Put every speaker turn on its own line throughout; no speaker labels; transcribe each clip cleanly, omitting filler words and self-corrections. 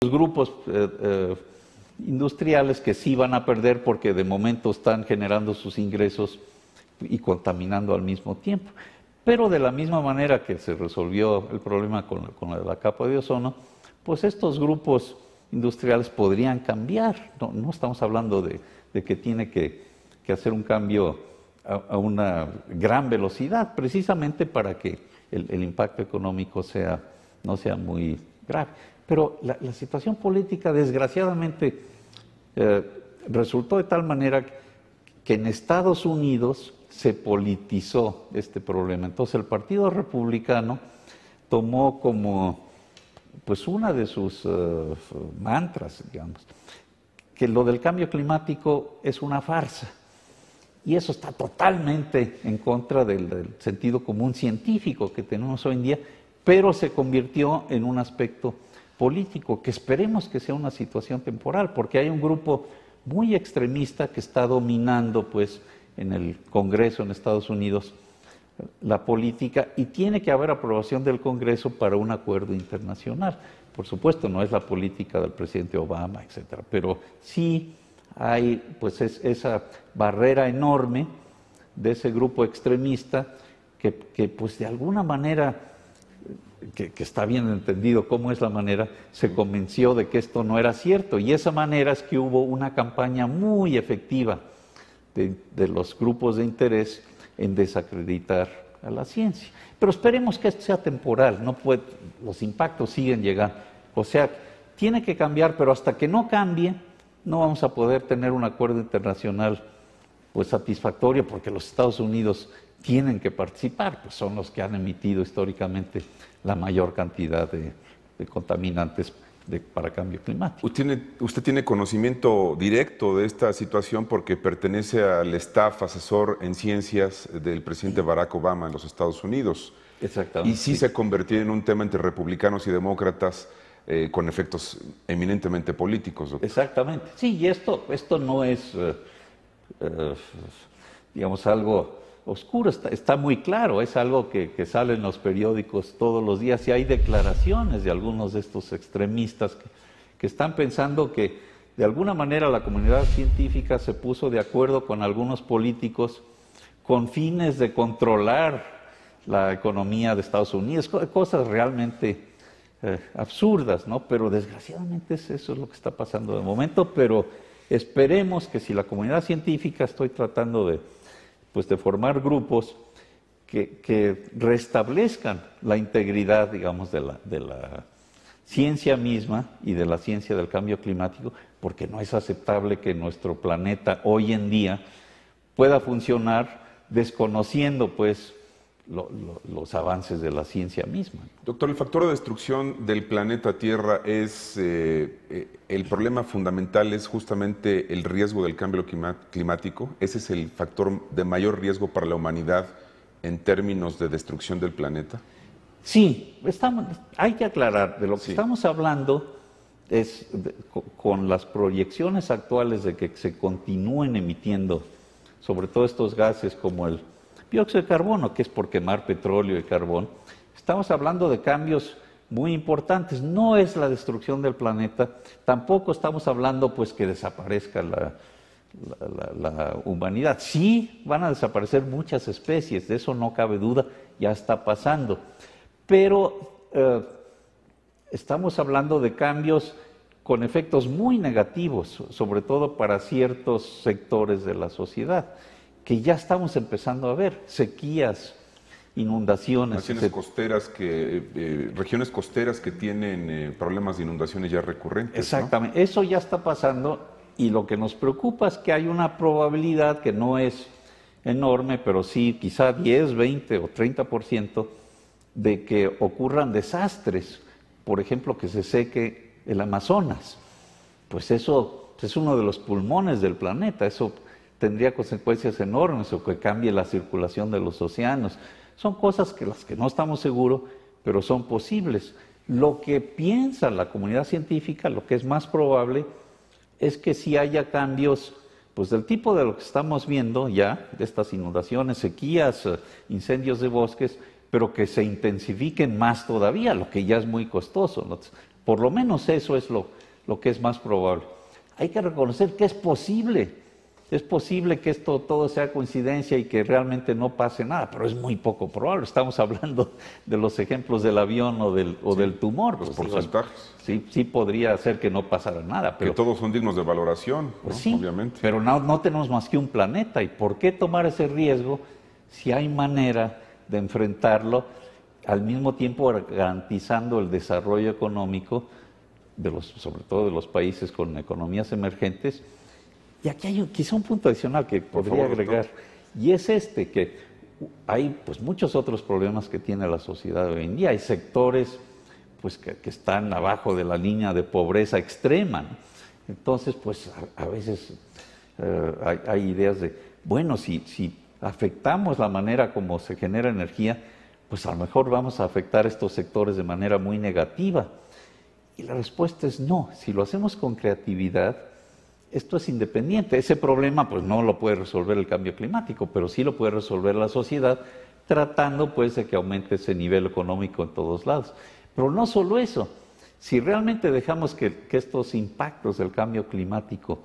Los grupos industriales que sí van a perder porque de momento están generando sus ingresos y contaminando al mismo tiempo. Pero de la misma manera que se resolvió el problema con la capa de ozono, pues estos grupos industriales podrían cambiar. No estamos hablando de que tiene que hacer un cambio a una gran velocidad, precisamente para que el impacto económico no sea muy grave. Pero la situación política, desgraciadamente, resultó de tal manera que en Estados Unidos se politizó este problema. Entonces el Partido Republicano tomó como pues una de sus mantras, digamos, que lo del cambio climático es una farsa. Y eso está totalmente en contra del sentido común científico que tenemos hoy en día, pero se convirtió en un aspecto político, que esperemos que sea una situación temporal, porque hay un grupo muy extremista que está dominando, pues, en el Congreso en Estados Unidos la política, y tiene que haber aprobación del Congreso para un acuerdo internacional. Por supuesto, no es la política del presidente Obama, etcétera, pero sí hay, pues, esa barrera enorme de ese grupo extremista que pues, de alguna manera, que está bien entendido cómo es la manera, se convenció de que esto no era cierto. Y esa manera es que hubo una campaña muy efectiva de los grupos de interés en desacreditar a la ciencia. Pero esperemos que esto sea temporal, los impactos siguen llegando. O sea, tiene que cambiar, pero hasta que no cambie, no vamos a poder tener un acuerdo internacional pues satisfactorio, porque los Estados Unidos tienen que participar, pues son los que han emitido históricamente la mayor cantidad de contaminantes para cambio climático.
Usted tiene conocimiento directo de esta situación porque pertenece al staff asesor en ciencias del presidente Barack Obama en los Estados Unidos.
Exactamente.
Y sí se convirtió en un tema entre republicanos y demócratas con efectos eminentemente políticos, doctor.
Exactamente. Sí, y esto no es, digamos, algo oscuro, está muy claro, es algo que sale en los periódicos todos los días, y hay declaraciones de algunos de estos extremistas que están pensando que de alguna manera la comunidad científica se puso de acuerdo con algunos políticos con fines de controlar la economía de Estados Unidos, cosas realmente absurdas, ¿no? Pero desgraciadamente eso es lo que está pasando de momento, pero esperemos que si la comunidad científica, estoy tratando de formar grupos que restablezcan la integridad, digamos, de la ciencia misma y de la ciencia del cambio climático, porque no es aceptable que nuestro planeta hoy en día pueda funcionar desconociendo, pues, los avances de la ciencia misma.
Doctor, el factor de destrucción del planeta Tierra es, el problema fundamental es justamente el riesgo del cambio climático. Ese es el factor de mayor riesgo para la humanidad en términos de destrucción del planeta.
Sí, hay que aclarar, de lo que estamos hablando es con las proyecciones actuales de que se continúen emitiendo, sobre todo estos gases como el dióxido de carbono, que es por quemar petróleo y carbón. Estamos hablando de cambios muy importantes. No es la destrucción del planeta, tampoco estamos hablando pues que desaparezca la humanidad. Sí van a desaparecer muchas especies, de eso no cabe duda, ya está pasando. Pero estamos hablando de cambios con efectos muy negativos, sobre todo para ciertos sectores de la sociedad, que ya estamos empezando a ver, sequías, inundaciones.
Regiones costeras que tienen problemas de inundaciones ya recurrentes.
Exactamente, ¿no? Eso ya está pasando, y lo que nos preocupa es que hay una probabilidad que no es enorme, pero sí quizá 10, 20 o 30% de que ocurran desastres, por ejemplo, que se seque el Amazonas. Pues eso es uno de los pulmones del planeta, eso tendría consecuencias enormes, o que cambie la circulación de los océanos. Son cosas las que no estamos seguros, pero son posibles. Lo que piensa la comunidad científica, lo que es más probable, es que sí haya cambios pues del tipo de lo que estamos viendo ya, de estas inundaciones, sequías, incendios de bosques, pero que se intensifiquen más todavía, lo que ya es muy costoso, ¿no? Por lo menos eso es lo que es más probable. Hay que reconocer que es posible. Es posible que esto todo sea coincidencia y que realmente no pase nada, pero es muy poco probable. Estamos hablando de los ejemplos del avión o del tumor.
Los
Pues,
porcentajes.
sí podría ser que no pasara nada. Pero,
que todos son dignos de valoración,
pues
¿no?
sí,
Obviamente.
pero no tenemos más que un planeta. ¿Y por qué tomar ese riesgo si hay manera de enfrentarlo al mismo tiempo garantizando el desarrollo económico, sobre todo de los países con economías emergentes? Y aquí hay quizá un punto adicional que podría agregar, y es que hay pues muchos otros problemas que tiene la sociedad hoy en día. Hay sectores pues que están abajo de la línea de pobreza extrema, ¿no? Entonces, pues a veces hay ideas de, bueno, si afectamos la manera como se genera energía, pues a lo mejor vamos a afectar estos sectores de manera muy negativa. Y la respuesta es no. Si lo hacemos con creatividad, esto es independiente. Ese problema pues no lo puede resolver el cambio climático, pero sí lo puede resolver la sociedad tratando pues de que aumente ese nivel económico en todos lados. Pero no solo eso, si realmente dejamos que estos impactos del cambio climático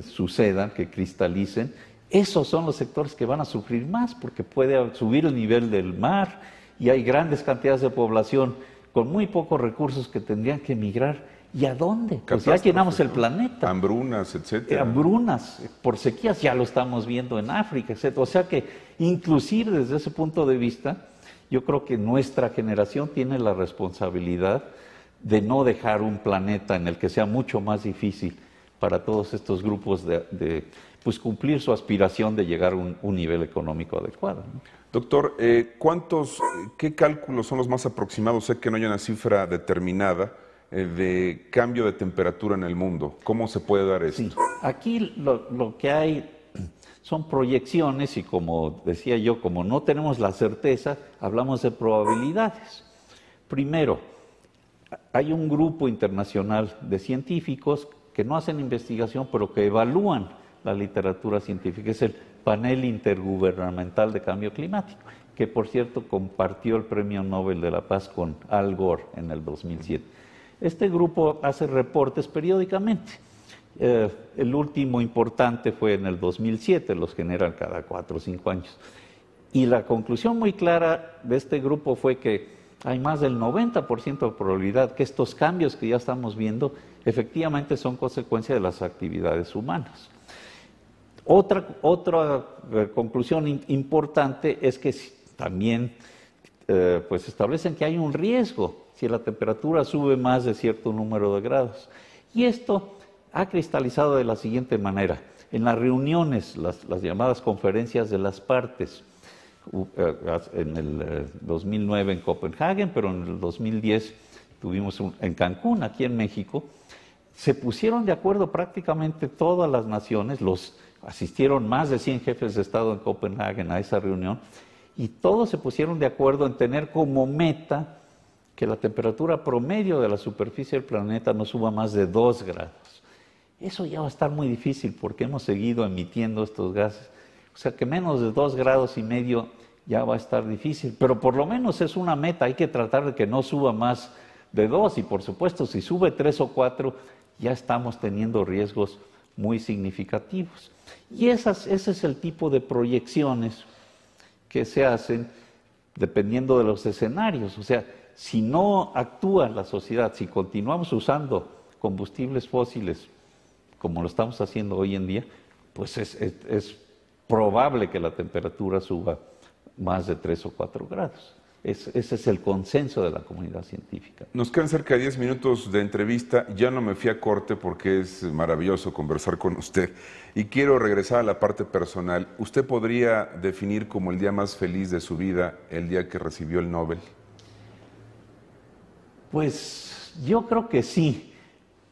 sucedan, que cristalicen, esos son los sectores que van a sufrir más porque puede subir el nivel del mar y hay grandes cantidades de población con muy pocos recursos que tendrían que emigrar. ¿Y a dónde? Pues ya llenamos el planeta.
Hambrunas, etcétera.
Hambrunas, por sequías, ya lo estamos viendo en África, etcétera. O sea que, inclusive desde ese punto de vista, yo creo que nuestra generación tiene la responsabilidad de no dejar un planeta en el que sea mucho más difícil para todos estos grupos de pues cumplir su aspiración de llegar a un nivel económico adecuado, ¿no?
Doctor, ¿qué cálculos son los más aproximados? Sé que no hay una cifra determinada de cambio de temperatura en el mundo. ¿Cómo se puede dar esto?
Sí. Aquí lo que hay son proyecciones y, como decía yo, como no tenemos la certeza, hablamos de probabilidades. Primero, hay un grupo internacional de científicos que no hacen investigación, pero que evalúan la literatura científica. Es el Panel Intergubernamental de Cambio Climático, que por cierto compartió el Premio Nobel de la Paz con Al Gore en el 2007. Este grupo hace reportes periódicamente. El último importante fue en el 2007, los generan cada 4 o 5 años. Y la conclusión muy clara de este grupo fue que hay más del 90% de probabilidad que estos cambios que ya estamos viendo efectivamente son consecuencia de las actividades humanas. Otra conclusión importante es que también pues establecen que hay un riesgo si la temperatura sube más de cierto número de grados. Y esto ha cristalizado de la siguiente manera. En las reuniones, las llamadas conferencias de las partes, en el 2009 en Copenhague, pero en el 2010 tuvimos en Cancún, aquí en México, se pusieron de acuerdo prácticamente todas las naciones, asistieron más de 100 jefes de Estado en Copenhague a esa reunión, y todos se pusieron de acuerdo en tener como meta que la temperatura promedio de la superficie del planeta no suba más de 2 grados. Eso ya va a estar muy difícil porque hemos seguido emitiendo estos gases. O sea que menos de 2,5 grados ya va a estar difícil, pero por lo menos es una meta. Hay que tratar de que no suba más de 2 y por supuesto si sube 3 o 4 ya estamos teniendo riesgos muy significativos. Y ese es el tipo de proyecciones que se hacen dependiendo de los escenarios. O sea, si no actúa la sociedad, si continuamos usando combustibles fósiles como lo estamos haciendo hoy en día, pues es probable que la temperatura suba más de 3 o 4 grados. Ese es el consenso de la comunidad científica.
Nos quedan cerca de 10 minutos de entrevista. Ya no me fui a corte porque es maravilloso conversar con usted. Y quiero regresar a la parte personal. ¿Usted podría definir como el día más feliz de su vida el día que recibió el Nobel?
Pues yo creo que sí,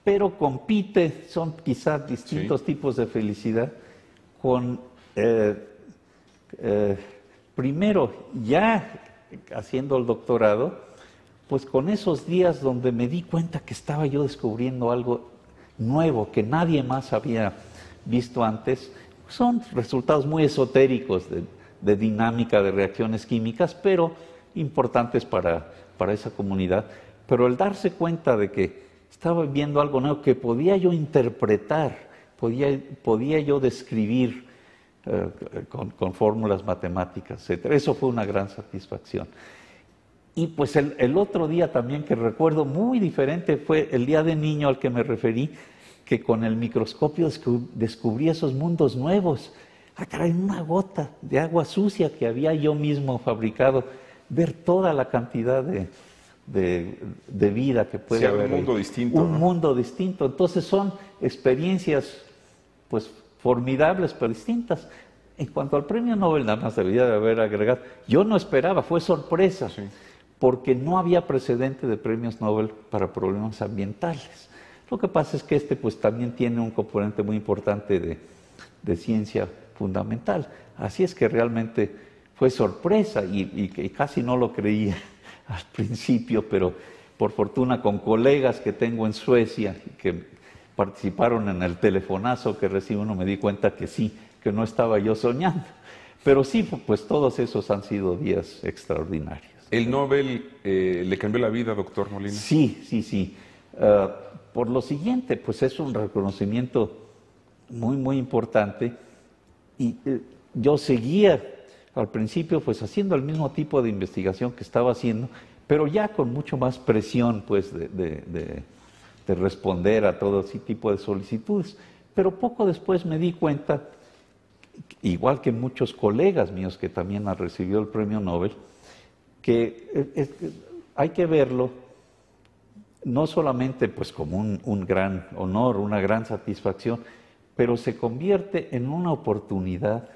pero compite, son quizás distintos tipos de felicidad, con, primero, ya haciendo el doctorado, pues con esos días donde me di cuenta que estaba yo descubriendo algo nuevo que nadie más había visto antes. Son resultados muy esotéricos de dinámica de reacciones químicas, pero importantes para esa comunidad. pero el darse cuenta de que estaba viendo algo nuevo que podía yo interpretar, podía yo describir con fórmulas matemáticas, etc. Eso fue una gran satisfacción. Y pues el otro día también que recuerdo muy diferente fue el día de niño al que me referí, que con el microscopio descubrí esos mundos nuevos. Ah, caray, una gota de agua sucia que había yo mismo fabricado, ver toda la cantidad de vida que puede haber.
Un mundo distinto.
Un mundo distinto. Entonces son experiencias pues formidables pero distintas. En cuanto al premio Nobel, nada más debería de haber agregado, yo no esperaba, fue sorpresa, sí, porque no había precedente de premios Nobel para problemas ambientales. Lo que pasa es que pues también tiene un componente muy importante de ciencia fundamental. Así es que realmente fue sorpresa y casi no lo creía al principio, pero por fortuna con colegas que tengo en Suecia que participaron en el telefonazo que recibo, me di cuenta que sí, que no estaba yo soñando. Pero sí, pues todos esos han sido días extraordinarios.
¿El Nobel le cambió la vida, doctor Molina?
Sí. Por lo siguiente, pues es un reconocimiento muy importante y yo seguía al principio pues haciendo el mismo tipo de investigación que estaba haciendo, pero ya con mucho más presión pues de responder a todo ese tipo de solicitudes. Pero poco después me di cuenta, igual que muchos colegas míos que también han recibido el premio Nobel, que hay que verlo no solamente pues como un gran honor, una gran satisfacción, pero se convierte en una oportunidad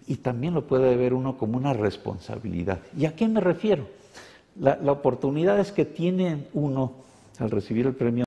y también lo puede ver uno como una responsabilidad. ¿Y a qué me refiero? La oportunidad es que tiene uno al recibir el premio